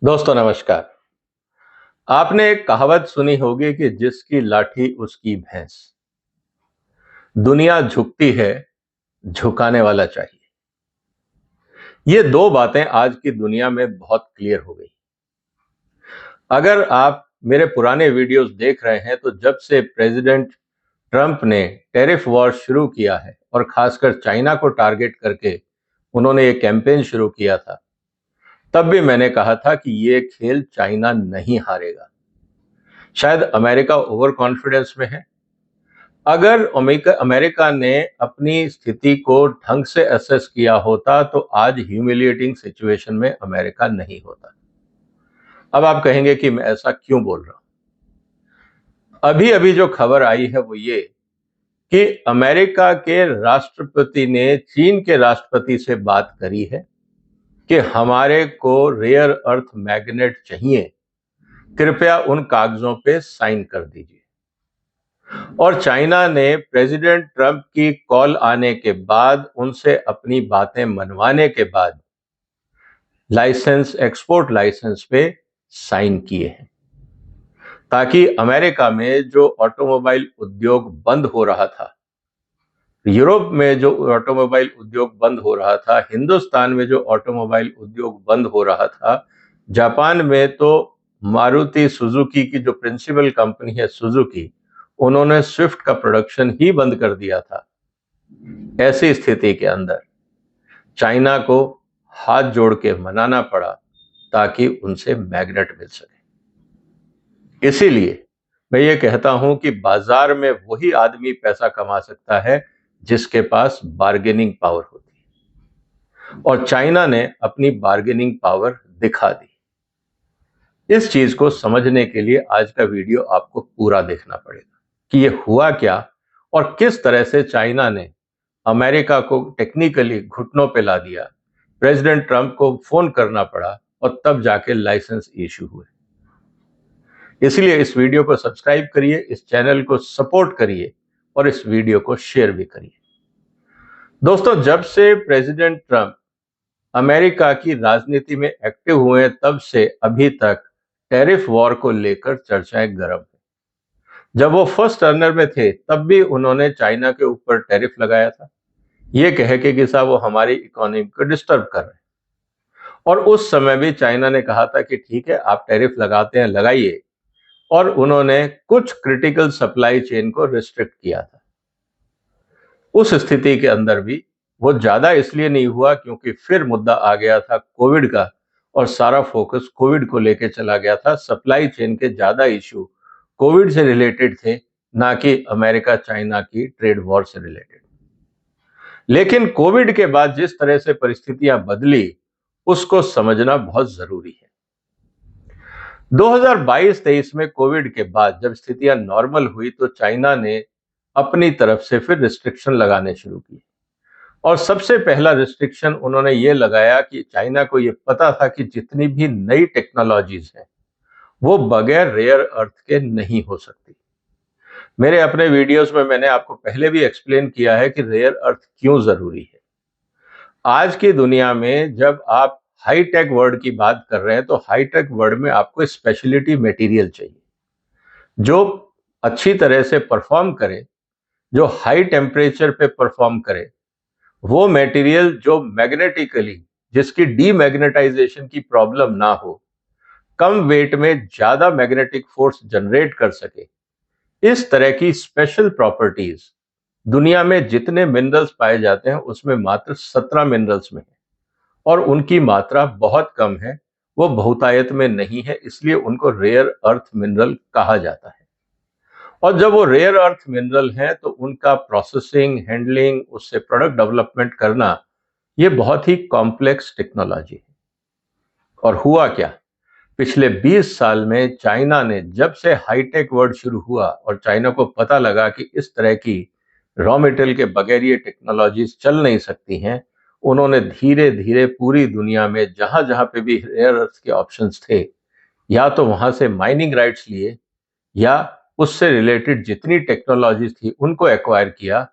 दोस्तों नमस्कार। आपने एक कहावत सुनी होगी कि जिसकी लाठी उसकी भैंस। दुनिया झुकती है, झुकाने वाला चाहिए। ये दो बातें आज की दुनिया में बहुत क्लियर हो गई। अगर आप मेरे पुराने वीडियोस देख रहे हैं तो जब से प्रेसिडेंट ट्रंप ने टैरिफ वॉर शुरू किया है और खासकर चाइना को टारगेट करके उन्होंने ये कैंपेन शुरू किया था, तब भी मैंने कहा था कि ये खेल चाइना नहीं हारेगा। शायद अमेरिका ओवर कॉन्फिडेंस में है। अगर अमेरिका ने अपनी स्थिति को ढंग से असेस किया होता तो आज ह्यूमिलिएटिंग सिचुएशन में अमेरिका नहीं होता। अब आप कहेंगे कि मैं ऐसा क्यों बोल रहा हूं। अभी अभी जो खबर आई है वो ये कि अमेरिका के राष्ट्रपति ने चीन के राष्ट्रपति से बात करी है कि हमारे को रेयर अर्थ मैग्नेट चाहिए, कृपया उन कागजों पे साइन कर दीजिए। और चाइना ने प्रेसिडेंट ट्रंप की कॉल आने के बाद उनसे अपनी बातें मनवाने के बाद एक्सपोर्ट लाइसेंस पे साइन किए हैं, ताकि अमेरिका में जो ऑटोमोबाइल उद्योग बंद हो रहा था, यूरोप में जो ऑटोमोबाइल उद्योग बंद हो रहा था, हिंदुस्तान में जो ऑटोमोबाइल उद्योग बंद हो रहा था, जापान में तो मारुति सुजुकी की जो प्रिंसिपल कंपनी है सुजुकी, उन्होंने स्विफ्ट का प्रोडक्शन ही बंद कर दिया था। ऐसी स्थिति के अंदर चाइना को हाथ जोड़ के मनाना पड़ा ताकि उनसे मैग्नेट मिल सके। इसीलिए मैं ये कहता हूं कि बाजार में वही आदमी पैसा कमा सकता है जिसके पास बार्गेनिंग पावर होती है, और चाइना ने अपनी बार्गेनिंग पावर दिखा दी। इस चीज को समझने के लिए आज का वीडियो आपको पूरा देखना पड़ेगा कि ये हुआ क्या और किस तरह से चाइना ने अमेरिका को टेक्निकली घुटनों पे ला दिया। प्रेसिडेंट ट्रंप को फोन करना पड़ा और तब जाके लाइसेंस इशू हुए। इसलिए इस वीडियो को सब्सक्राइब करिए, इस चैनल को सपोर्ट करिए और इस वीडियो को शेयर भी करिए। दोस्तों, जब से प्रेसिडेंट ट्रंप अमेरिका की राजनीति में एक्टिव हुए तब से अभी तक टैरिफ वॉर को लेकर चर्चाएं गर्म है। जब वो फर्स्ट टर्नर में थे तब भी उन्होंने चाइना के ऊपर टैरिफ लगाया था, ये कह के कि साहब वो हमारी इकोनॉमी को डिस्टर्ब कर रहे हैं। और उस समय भी चाइना ने कहा था कि ठीक है, आप टैरिफ लगाते हैं लगाइए, और उन्होंने कुछ क्रिटिकल सप्लाई चेन को रिस्ट्रिक्ट किया था। उस स्थिति के अंदर भी वो ज्यादा इसलिए नहीं हुआ क्योंकि फिर मुद्दा आ गया था कोविड का, और सारा फोकस कोविड को लेके चला गया था। सप्लाई चेन के ज्यादा इशू कोविड से रिलेटेड थे, ना कि अमेरिका चाइना की ट्रेड वॉर से रिलेटेड। लेकिन कोविड के बाद जिस तरह से परिस्थितियां बदली, उसको समझना बहुत जरूरी है। 2022-23 में कोविड के बाद जब स्थितियां नॉर्मल हुई तो चाइना ने अपनी तरफ से फिर रिस्ट्रिक्शन लगाने शुरू किए। और सबसे पहला रिस्ट्रिक्शन उन्होंने ये लगाया कि चाइना को ये पता था कि जितनी भी नई टेक्नोलॉजीज हैं वो बगैर रेयर अर्थ के नहीं हो सकती। मेरे अपने वीडियोस में मैंने आपको पहले भी एक्सप्लेन किया है कि रेयर अर्थ क्यों जरूरी है। आज की दुनिया में जब आप हाई टेक वर्ल्ड की बात कर रहे हैं तो हाई टेक वर्ल्ड में आपको स्पेशलिटी मटेरियल चाहिए जो अच्छी तरह से परफॉर्म करे, जो हाई टेम्परेचर पे परफॉर्म करे, वो मटेरियल जो मैग्नेटिकली, जिसकी डीमैग्नेटाइजेशन की प्रॉब्लम ना हो, कम वेट में ज्यादा मैग्नेटिक फोर्स जनरेट कर सके। इस तरह की स्पेशल प्रॉपर्टीज दुनिया में जितने मिनरल्स पाए जाते हैं उसमें मात्र 17 मिनरल्स में है, और उनकी मात्रा बहुत कम है, वो बहुतायत में नहीं है, इसलिए उनको रेयर अर्थ मिनरल कहा जाता है। और जब वो रेयर अर्थ मिनरल है तो उनका प्रोसेसिंग, हैंडलिंग, उससे प्रोडक्ट डेवलपमेंट करना, ये बहुत ही कॉम्प्लेक्स टेक्नोलॉजी है। और हुआ क्या, पिछले 20 साल में चाइना ने, जब से हाईटेक वर्ल्ड शुरू हुआ और चाइना को पता लगा कि इस तरह की रॉ मटेरियल के बगैर ये टेक्नोलॉजीज चल नहीं सकती हैं, उन्होंने धीरे धीरे पूरी दुनिया में जहां जहां पे भी रेयर अर्थ के ऑप्शंस थे, या तो वहां से माइनिंग राइट्स लिए या उससे रिलेटेड जितनी टेक्नोलॉजीज थी उनको एक्वायर किया,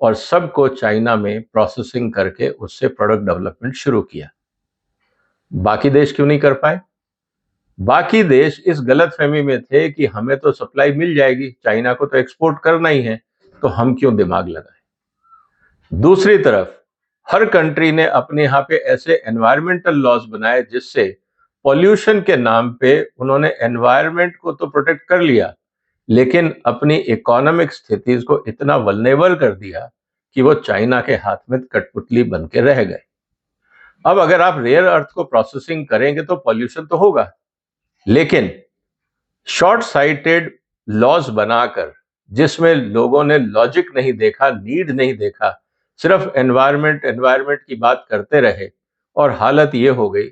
और सबको चाइना में प्रोसेसिंग करके उससे प्रोडक्ट डेवलपमेंट शुरू किया। बाकी देश क्यों नहीं कर पाए? बाकी देश इस गलतफहमी में थे कि हमें तो सप्लाई मिल जाएगी, चाइना को तो एक्सपोर्ट करना ही है, तो हम क्यों दिमाग लगाएं। दूसरी तरफ हर कंट्री ने अपने यहाँ पे ऐसे एनवायरमेंटल लॉज बनाए जिससे पॉल्यूशन के नाम पे उन्होंने एनवायरमेंट को तो प्रोटेक्ट कर लिया, लेकिन अपनी इकोनॉमिक स्थिति को इतना वल्नरेबल कर दिया कि वो चाइना के हाथ में कठपुतली बन के रह गए। अब अगर आप रेयर अर्थ को प्रोसेसिंग करेंगे तो पॉल्यूशन तो होगा, लेकिन शॉर्ट साइटेड लॉज बनाकर जिसमें लोगों ने लॉजिक नहीं देखा, नीड नहीं देखा, सिर्फ एनवायरमेंट एनवायरमेंट की बात करते रहे, और हालत ये हो गई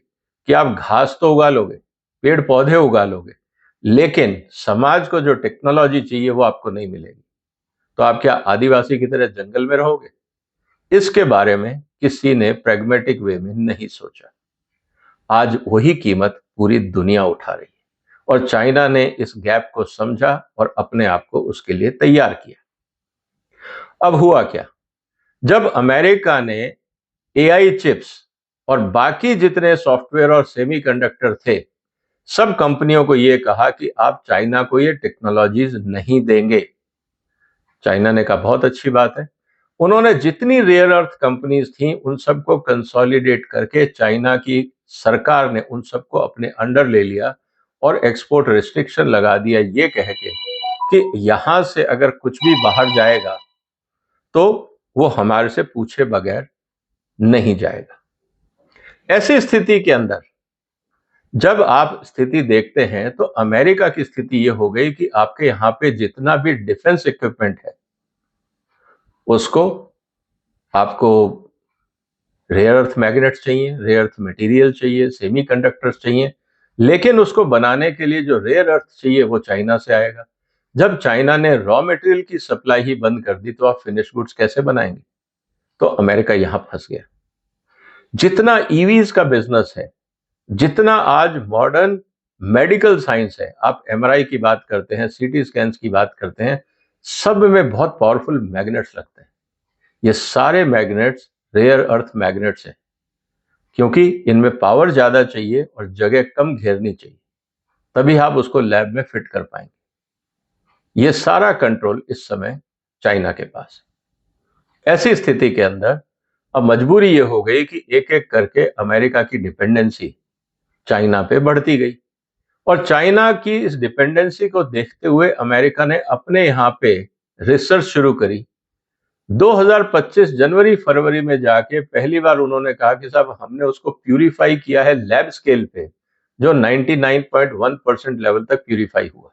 कि आप घास तो उगा लोगे, पेड़ पौधे उगा लोगे, लेकिन समाज को जो टेक्नोलॉजी चाहिए वो आपको नहीं मिलेगी। तो आप क्या आदिवासी की तरह जंगल में रहोगे? इसके बारे में किसी ने प्रैग्मेटिक वे में नहीं सोचा। आज वही कीमत पूरी दुनिया उठा रही है, और चाइना ने इस गैप को समझा और अपने आप को उसके लिए तैयार किया। अब हुआ क्या, जब अमेरिका ने एआई चिप्स और बाकी जितने सॉफ्टवेयर और सेमीकंडक्टर थे, सब कंपनियों को यह कहा कि आप चाइना को ये टेक्नोलॉजीज नहीं देंगे। चाइना ने कहा बहुत अच्छी बात है। उन्होंने जितनी रेयर अर्थ कंपनीज थी उन सबको कंसोलिडेट करके चाइना की सरकार ने उन सबको अपने अंडर ले लिया और एक्सपोर्ट रिस्ट्रिक्शन लगा दिया, ये कह के कि यहां से अगर कुछ भी बाहर जाएगा तो वो हमारे से पूछे बगैर नहीं जाएगा। ऐसी स्थिति के अंदर जब आप स्थिति देखते हैं तो अमेरिका की स्थिति ये हो गई कि आपके यहां पे जितना भी डिफेंस इक्विपमेंट है उसको आपको रेयर अर्थ मैग्नेट्स चाहिए, रेयर अर्थ मटेरियल चाहिए, सेमीकंडक्टर्स चाहिए, लेकिन उसको बनाने के लिए जो रेयर अर्थ चाहिए वो चाइना से आएगा। जब चाइना ने रॉ मटेरियल की सप्लाई ही बंद कर दी तो आप फिनिश गुड्स कैसे बनाएंगे? तो अमेरिका यहां फंस गया। जितना ईवीज का बिजनेस है, जितना आज मॉडर्न मेडिकल साइंस है, आप एमआरआई की बात करते हैं, सीटी स्कैन्स की बात करते हैं, सब में बहुत पावरफुल मैग्नेट्स लगते हैं। ये सारे मैग्नेट्स रेयर अर्थ मैग्नेट्स हैं, क्योंकि इनमें पावर ज्यादा चाहिए और जगह कम घेरनी चाहिए, तभी आप उसको लैब में फिट कर पाएंगे। ये सारा कंट्रोल इस समय चाइना के पास है। ऐसी स्थिति के अंदर अब मजबूरी ये हो गई कि एक एक करके अमेरिका की डिपेंडेंसी चाइना पे बढ़ती गई, और चाइना की इस डिपेंडेंसी को देखते हुए अमेरिका ने अपने यहां पे रिसर्च शुरू करी। 2025 जनवरी फरवरी में जाके पहली बार उन्होंने कहा कि साहब हमने उसको प्यूरिफाई किया है लैब स्केल पे, जो 99.1% लेवल तक प्यूरिफाई हुआ है।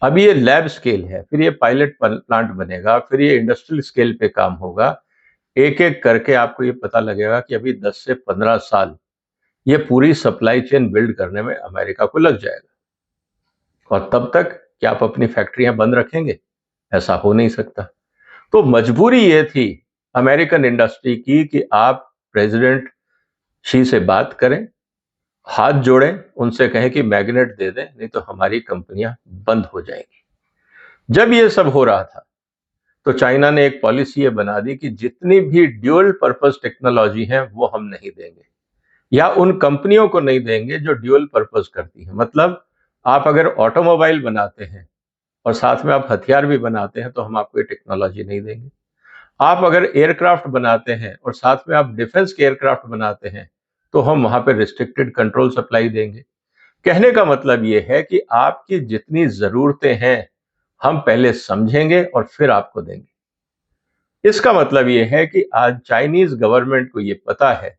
अब ये लैब स्केल है, फिर ये पायलट प्लांट बनेगा, फिर ये इंडस्ट्रियल स्केल पे काम होगा। एक एक करके आपको ये पता लगेगा कि अभी 10 से 15 साल ये पूरी सप्लाई चेन बिल्ड करने में अमेरिका को लग जाएगा, और तब तक क्या आप अपनी फैक्ट्रियां बंद रखेंगे? ऐसा हो नहीं सकता। तो मजबूरी ये थी अमेरिकन इंडस्ट्री की कि आप प्रेसिडेंट शी से बात करें, हाथ जोड़ें, उनसे कहें कि मैग्नेट दे दें, नहीं तो हमारी कंपनियां बंद हो जाएंगी। जब ये सब हो रहा था तो चाइना ने एक पॉलिसी ये बना दी कि जितनी भी ड्यूअल पर्पस टेक्नोलॉजी है वो हम नहीं देंगे, या उन कंपनियों को नहीं देंगे जो ड्यूअल पर्पस करती है। मतलब आप अगर ऑटोमोबाइल बनाते हैं और साथ में आप हथियार भी बनाते हैं तो हम आपको ये टेक्नोलॉजी नहीं देंगे। आप अगर एयरक्राफ्ट बनाते हैं और साथ में आप डिफेंस के एयरक्राफ्ट बनाते हैं तो हम वहां पर रिस्ट्रिक्टेड कंट्रोल सप्लाई देंगे। कहने का मतलब ये है कि आपकी जितनी जरूरतें हैं हम पहले समझेंगे और फिर आपको देंगे। इसका मतलब ये है कि आज चाइनीज गवर्नमेंट को ये पता है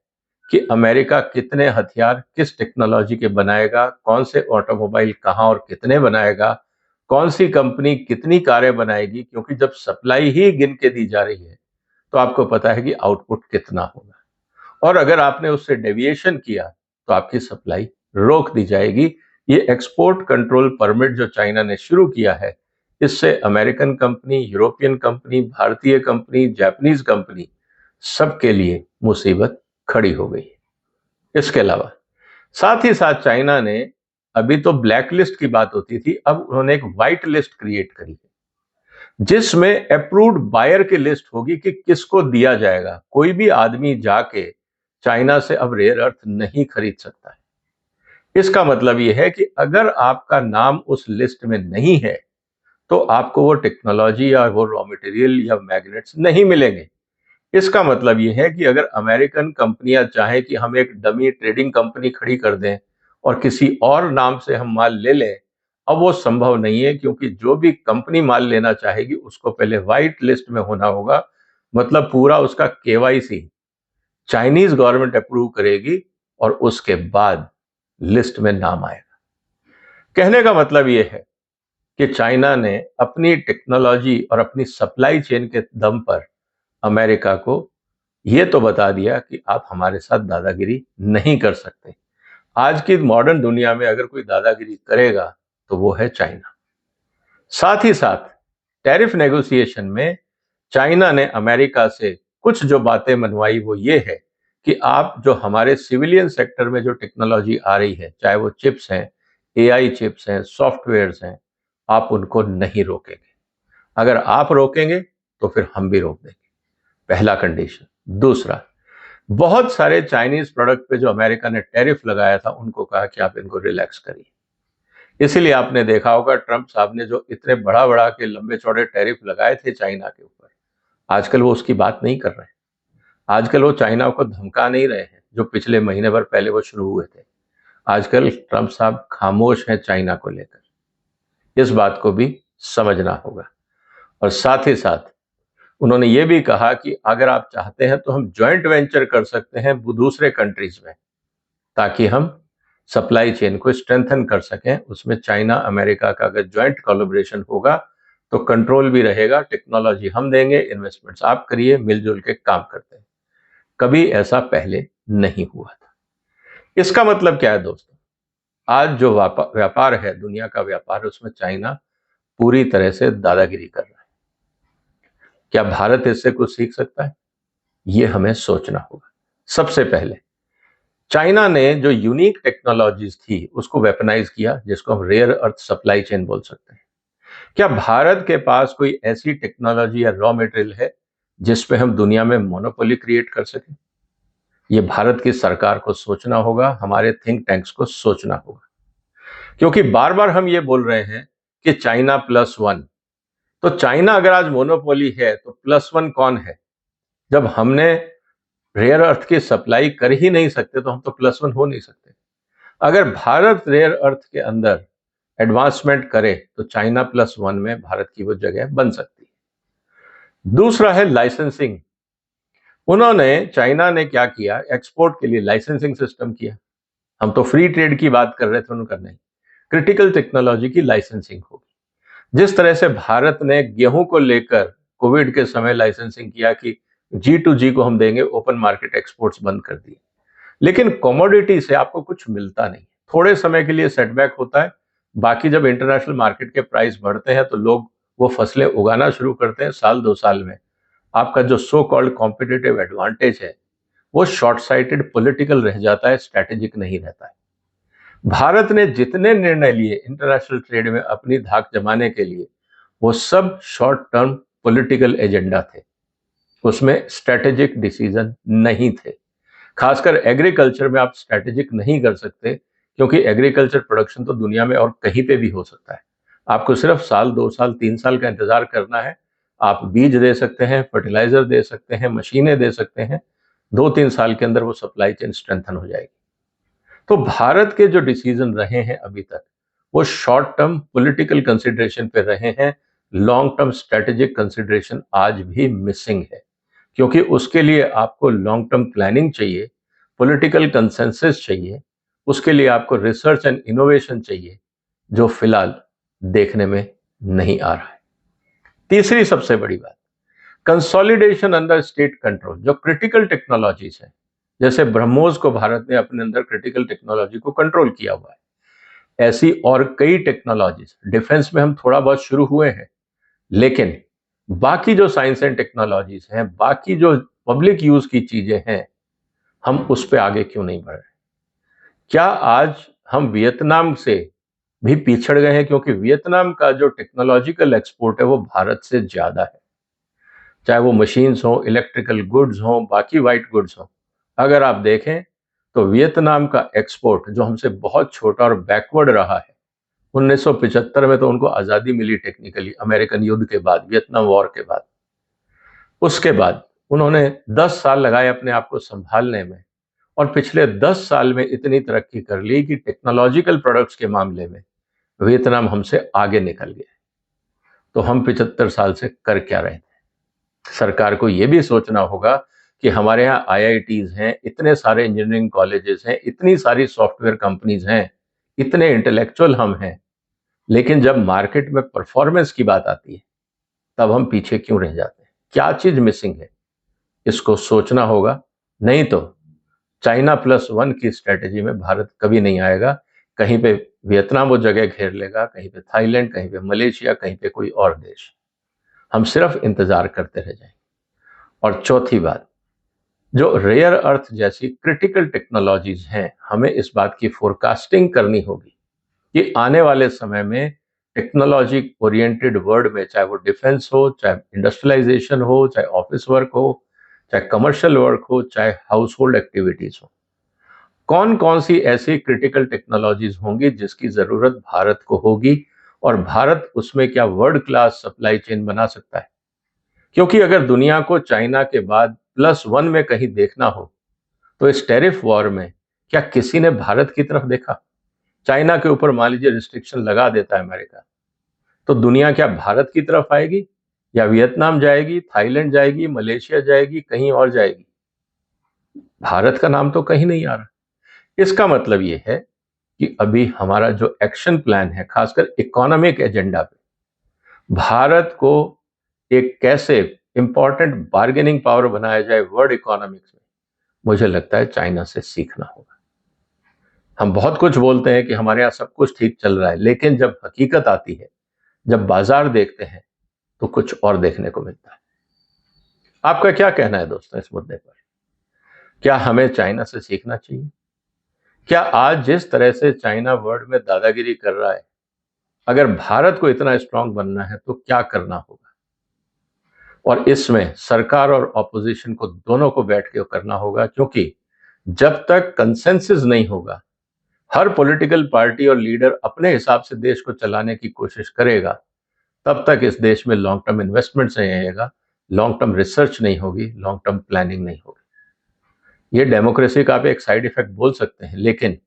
कि अमेरिका कितने हथियार किस टेक्नोलॉजी के बनाएगा, कौन से ऑटोमोबाइल कहां और कितने बनाएगा, कौन सी कंपनी कितनी कारें बनाएगी, क्योंकि जब सप्लाई ही गिन के दी जा रही है तो आपको पता है कि आउटपुट कितना होगा, और अगर आपने उससे डेविएशन किया तो आपकी सप्लाई रोक दी जाएगी। ये एक्सपोर्ट कंट्रोल परमिट जो चाइना ने शुरू किया है, इससे अमेरिकन कंपनी, यूरोपियन कंपनी, भारतीय कंपनी, जापानीज कंपनी, सबके लिए मुसीबत खड़ी हो गई। इसके अलावा साथ ही साथ चाइना ने, अभी तो ब्लैक लिस्ट की बात होती थी, अब उन्होंने एक व्हाइट लिस्ट क्रिएट करी है जिसमें अप्रूव्ड बायर की लिस्ट होगी कि किसको दिया जाएगा। कोई भी आदमी जाके चाइना से अब रेयर अर्थ नहीं खरीद सकता है। इसका मतलब ये है कि अगर आपका नाम उस लिस्ट में नहीं है तो आपको वो टेक्नोलॉजी या वो रॉ मटेरियल या मैग्नेट्स नहीं मिलेंगे। इसका मतलब ये है कि अगर अमेरिकन कंपनियां चाहें कि हम एक डमी ट्रेडिंग कंपनी खड़ी कर दें और किसी और नाम से हम माल ले लें, अब वो संभव नहीं है, क्योंकि जो भी कंपनी माल लेना चाहेगी उसको पहले व्हाइट लिस्ट में होना होगा। मतलब पूरा उसका केवाईसी चाइनीज गवर्नमेंट अप्रूव करेगी और उसके बाद लिस्ट में नाम आएगा। कहने का मतलब ये है कि चाइना ने अपनी टेक्नोलॉजी और अपनी सप्लाई चेन के दम पर अमेरिका को ये तो बता दिया कि आप हमारे साथ दादागिरी नहीं कर सकते। आज की मॉडर्न दुनिया में अगर कोई दादागिरी करेगा तो वो है चाइना। साथ ही साथ टैरिफ नेगोशिएशन में चाइना ने अमेरिका से कुछ जो बातें मनवाई वो ये है कि आप जो हमारे सिविलियन सेक्टर में जो टेक्नोलॉजी आ रही है, चाहे वो चिप्स हैं, एआई चिप्स हैं, सॉफ्टवेयर्स हैं, आप उनको नहीं रोकेंगे। अगर आप रोकेंगे तो फिर हम भी रोक देंगे, पहला कंडीशन। दूसरा, बहुत सारे चाइनीज प्रोडक्ट पे जो अमेरिका ने टैरिफ लगाया था उनको कहा कि आप इनको रिलैक्स करिए। इसीलिए आपने देखा होगा ट्रंप साहब ने जो इतने बड़ा बड़ा के लंबे चौड़े टैरिफ लगाए थे चाइना के ऊपर, आजकल वो उसकी बात नहीं कर रहे हैं। आजकल वो चाइना को धमका नहीं रहे हैं जो पिछले महीने भर पहले वो शुरू हुए थे। आजकल ट्रंप साहब खामोश हैं चाइना को लेकर। इस बात को भी समझना होगा। और साथ ही साथ उन्होंने ये भी कहा कि अगर आप चाहते हैं तो हम जॉइंट वेंचर कर सकते हैं दूसरे कंट्रीज में, ताकि हम सप्लाई चेन को स्ट्रेंथन कर सकें। उसमें चाइना अमेरिका का अगर जॉइंट कोलैबोरेशन होगा तो कंट्रोल भी रहेगा, टेक्नोलॉजी हम देंगे, इन्वेस्टमेंट्स आप करिए, मिलजुल के काम करते हैं। कभी ऐसा पहले नहीं हुआ था। इसका मतलब क्या है दोस्तों? आज जो व्यापार है, दुनिया का व्यापार, उसमें चाइना पूरी तरह से दादागिरी कर रहा है। क्या भारत इससे कुछ सीख सकता है? ये हमें सोचना होगा। सबसे पहले चाइना ने जो यूनिक टेक्नोलॉजीज थी उसको वेपनाइज किया, जिसको हम रेयर अर्थ सप्लाई चेन बोल सकते हैं। क्या भारत के पास कोई ऐसी टेक्नोलॉजी या रॉ मटेरियल है जिस पे हम दुनिया में मोनोपोली क्रिएट कर सकें? ये भारत की सरकार को सोचना होगा, हमारे थिंक टैंक्स को सोचना होगा। क्योंकि बार बार हम ये बोल रहे हैं कि चाइना प्लस वन, तो चाइना अगर आज मोनोपोली है तो प्लस वन कौन है? जब हमने रेयर अर्थ की सप्लाई कर ही नहीं सकते तो हम तो प्लस वन हो नहीं सकते। अगर भारत रेयर अर्थ के अंदर एडवांसमेंट करे तो चाइना प्लस वन में भारत की वो जगह बन सकती है। दूसरा है लाइसेंसिंग। उन्होंने, चाइना ने क्या किया, एक्सपोर्ट के लिए लाइसेंसिंग सिस्टम किया। हम तो फ्री ट्रेड की बात कर रहे थे, उन्होंने करना ही क्रिटिकल टेक्नोलॉजी की लाइसेंसिंग होगी। जिस तरह से भारत ने गेहूं को लेकर कोविड के समय लाइसेंसिंग किया कि G2G को हम देंगे, ओपन मार्केट एक्सपोर्ट्स बंद कर दिए। लेकिन कमोडिटी से आपको कुछ मिलता नहीं, थोड़े समय के लिए सेटबैक होता है। बाकी जब इंटरनेशनल मार्केट के प्राइस बढ़ते हैं तो लोग वो फसलें उगाना शुरू करते हैं। साल 2 साल में आपका जो सो कॉल्ड कॉम्पिटिटिव एडवांटेज है वो शॉर्ट साइटेड पॉलिटिकल रह जाता है, स्ट्रैटेजिक नहीं रहता है। भारत ने जितने निर्णय लिए इंटरनेशनल ट्रेड में अपनी धाक जमाने के लिए, वो सब शॉर्ट टर्म पॉलिटिकल एजेंडा थे, उसमें स्ट्रैटेजिक डिसीजन नहीं थे। खासकर एग्रीकल्चर में आप स्ट्रैटेजिक नहीं कर सकते, क्योंकि एग्रीकल्चर प्रोडक्शन तो दुनिया में और कहीं पे भी हो सकता है। आपको सिर्फ साल 2 साल 3 साल का इंतजार करना है। आप बीज दे सकते हैं, फर्टिलाइजर दे सकते हैं, मशीनें दे सकते हैं, 2-3 साल के अंदर वो सप्लाई चेन स्ट्रेंथन हो जाएगी। तो भारत के जो डिसीजन रहे हैं अभी तक, वो शॉर्ट टर्म पॉलिटिकल कंसिडरेशन पे रहे हैं। लॉन्ग टर्म स्ट्रेटेजिक कंसिडरेशन आज भी मिसिंग है, क्योंकि उसके लिए आपको लॉन्ग टर्म प्लानिंग चाहिए, पॉलिटिकल कंसेंसस चाहिए, उसके लिए आपको रिसर्च एंड इनोवेशन चाहिए, जो फिलहाल देखने में नहीं आ रहा है। तीसरी सबसे बड़ी बात, कंसोलिडेशन अंडर स्टेट कंट्रोल। जो क्रिटिकल टेक्नोलॉजीज है, जैसे ब्रह्मोस को भारत ने अपने अंदर क्रिटिकल टेक्नोलॉजी को कंट्रोल किया हुआ है। ऐसी और कई टेक्नोलॉजीज, डिफेंस में हम थोड़ा बहुत शुरू हुए हैं, लेकिन बाकी जो साइंस एंड टेक्नोलॉजीज हैं, बाकी जो पब्लिक यूज की चीजें हैं, हम उस पर आगे क्यों नहीं बढ़ रहे? क्या आज हम वियतनाम से भी पिछड़ गए हैं? क्योंकि वियतनाम का जो टेक्नोलॉजिकल एक्सपोर्ट है वो भारत से ज्यादा है, चाहे वो मशीन्स हो, इलेक्ट्रिकल गुड्स हो, बाकी वाइट गुड्स हो। अगर आप देखें तो वियतनाम का एक्सपोर्ट जो हमसे बहुत छोटा और बैकवर्ड रहा है, 1975 में तो उनको आजादी मिली टेक्निकली, अमेरिकन युद्ध के बाद, वियतनाम वॉर के बाद। उसके बाद उन्होंने 10 साल लगाए अपने आप को संभालने में, और पिछले 10 साल में इतनी तरक्की कर ली कि टेक्नोलॉजिकल प्रोडक्ट्स के मामले में वियतनाम हमसे आगे निकल गया। तो हम 75 साल से कर क्या रहे थे? सरकार को यह भी सोचना होगा कि हमारे यहाँ आईआईटीज हैं, इतने सारे इंजीनियरिंग कॉलेजेस हैं, इतनी सारी सॉफ्टवेयर कंपनीज हैं, इतने इंटेलेक्चुअल हम हैं, लेकिन जब मार्केट में परफॉर्मेंस की बात आती है तब हम पीछे क्यों रह जाते हैं? क्या चीज मिसिंग है? इसको सोचना होगा। नहीं तो चाइना प्लस वन की स्ट्रेटेजी में भारत कभी नहीं आएगा। कहीं पे वियतनाम वो जगह घेर लेगा, कहीं पे थाईलैंड, कहीं पे मलेशिया, कहीं पे कोई और देश। हम सिर्फ इंतजार करते रह जाएंगे। और चौथी बात, जो रेयर अर्थ जैसी क्रिटिकल टेक्नोलॉजीज हैं, हमें इस बात की फोरकास्टिंग करनी होगी कि आने वाले समय में टेक्नोलॉजी ओरिएंटेड वर्ल्ड में, चाहे वो डिफेंस हो, चाहे इंडस्ट्रियलाइजेशन हो, चाहे ऑफिस वर्क हो, चाहे कमर्शियल वर्क हो, चाहे हाउस होल्ड एक्टिविटीज हो, कौन कौन सी ऐसी क्रिटिकल टेक्नोलॉजीज होंगी जिसकी जरूरत भारत को होगी, और भारत उसमें क्या वर्ल्ड क्लास सप्लाई चेन बना सकता है? क्योंकि अगर दुनिया को चाइना के बाद प्लस वन में कहीं देखना हो तो इस टैरिफ वॉर में क्या किसी ने भारत की तरफ देखा? चाइना के ऊपर मान लीजिए रिस्ट्रिक्शन लगा देता है अमेरिका, तो दुनिया क्या भारत की तरफ आएगी, या वियतनाम जाएगी, थाईलैंड जाएगी, मलेशिया जाएगी, कहीं और जाएगी? भारत का नाम तो कहीं नहीं आ रहा। इसका मतलब यह है कि अभी हमारा जो एक्शन प्लान है, खासकर इकोनॉमिक एजेंडा पे, भारत को एक कैसे इंपॉर्टेंट बार्गेनिंग पावर बनाया जाए वर्ल्ड इकोनॉमिक्स में, मुझे लगता है चाइना से सीखना होगा। हम बहुत कुछ बोलते हैं कि हमारे यहाँ सब कुछ ठीक चल रहा है, लेकिन जब हकीकत आती है, जब बाजार देखते हैं, तो कुछ और देखने को मिलता है। आपका क्या कहना है दोस्तों इस मुद्दे पर? क्या हमें चाइना से सीखना चाहिए? क्या आज जिस तरह से चाइना वर्ल्ड में दादागिरी कर रहा है, अगर भारत को इतना स्ट्रांग बनना है तो क्या करना होगा? और इसमें सरकार और ऑपोजिशन को दोनों को बैठ के करना होगा, क्योंकि जब तक कंसेंसस नहीं होगा, हर पॉलिटिकल पार्टी और लीडर अपने हिसाब से देश को चलाने की कोशिश करेगा, तब तक इस देश में लॉन्ग टर्म इन्वेस्टमेंट नहीं आएगा, लॉन्ग टर्म रिसर्च नहीं होगी, लॉन्ग टर्म प्लानिंग नहीं होगी। ये डेमोक्रेसी का आप एक साइड इफेक्ट बोल सकते हैं, लेकिन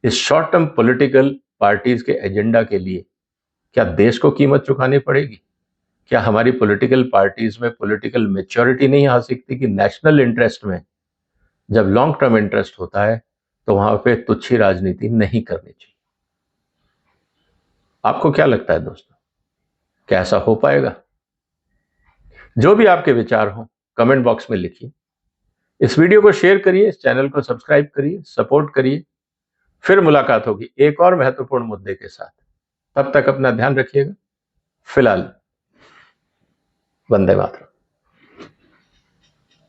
इस शॉर्ट टर्म पॉलिटिकल पार्टीज के एजेंडा के लिए क्या देश को कीमत चुकानी पड़ेगी? क्या हमारी पॉलिटिकल पार्टीज में पॉलिटिकल मैच्योरिटी नहीं आ सकती कि नेशनल इंटरेस्ट में जब लॉन्ग टर्म इंटरेस्ट होता है तो वहां पे तुच्छी राजनीति नहीं करनी चाहिए? आपको क्या लगता है दोस्तों, क्या ऐसा हो पाएगा? जो भी आपके विचार हो कमेंट बॉक्स में लिखिए। इस वीडियो को शेयर करिए, इस चैनल को सब्सक्राइब करिए, सपोर्ट करिए। फिर मुलाकात होगी एक और महत्वपूर्ण मुद्दे के साथ। तब तक अपना ध्यान रखिएगा। फिलहाल वंदे मातरम।